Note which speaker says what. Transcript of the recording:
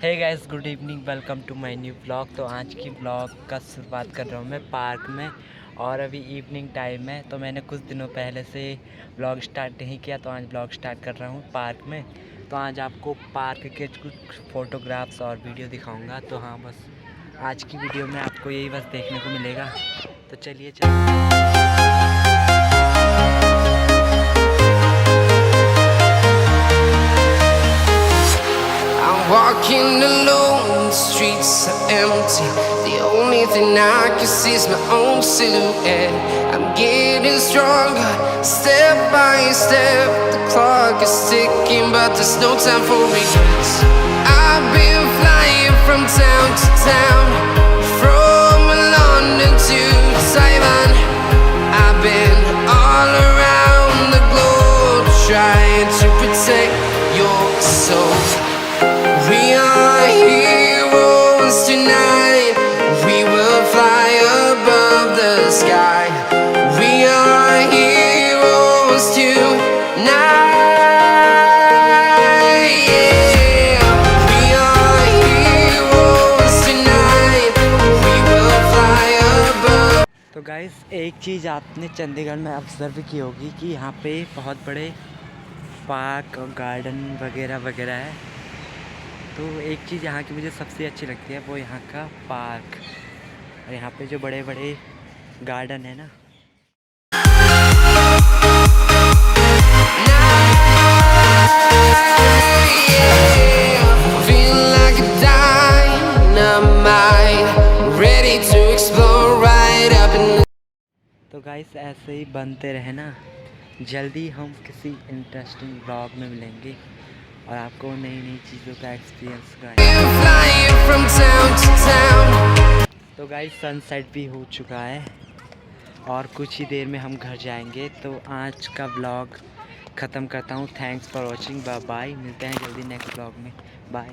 Speaker 1: Hey guys, good evening, welcome to my new blog. तो आज की ब्लॉग का शुरुआत कर रहा हूँ मैं पार्क में। और अभी इवनिंग टाइम है, तो मैंने कुछ दिनों पहले से ब्लॉग स्टार्ट नहीं किया, तो आज ब्लॉग स्टार्ट कर रहा हूँ पार्क में। तो आज आपको पार्क के कुछ फ़ोटोग्राफ्स और वीडियो दिखाऊंगा। तो हाँ, बस आज की वीडियो में आपको यही बस देखने को मिलेगा। तो चलिए
Speaker 2: Walking alone, the streets are empty. The only thing I can see is my own silhouette. I'm getting stronger, step by step. The clock is ticking, but there's no time for regrets. I've been flying from town to town, from London to Taiwan. I've been all around the globe, trying to protect your soul. We are heroes tonight. We will fly above the sky. We are heroes tonight. Yeah. We are heroes tonight. We will fly above.
Speaker 1: तो guys, एक चीज़ आपने चंडीगढ़ में observe की होगी कि यहाँ पे बहुत बड़े पार्क और गार्डन वगैरह वगैरह है। तो एक चीज़ यहाँ की मुझे सबसे अच्छी लगती है, वो यहाँ का पार्क और यहाँ पे जो बड़े बड़े गार्डन है ना। तो गाइस, ऐसे ही बनते रहे ना। जल्दी हम किसी इंटरेस्टिंग ब्लॉग में मिलेंगे और आपको नई नई चीज़ों का एक्सपीरियंस कराएंगे। तो गाइस, सनसेट भी हो चुका है और कुछ ही देर में हम घर जाएंगे। तो आज का ब्लॉग ख़त्म करता हूँ। Thanks for watching, bye bye. मिलते हैं जल्दी नेक्स्ट ब्लॉग में। बाय।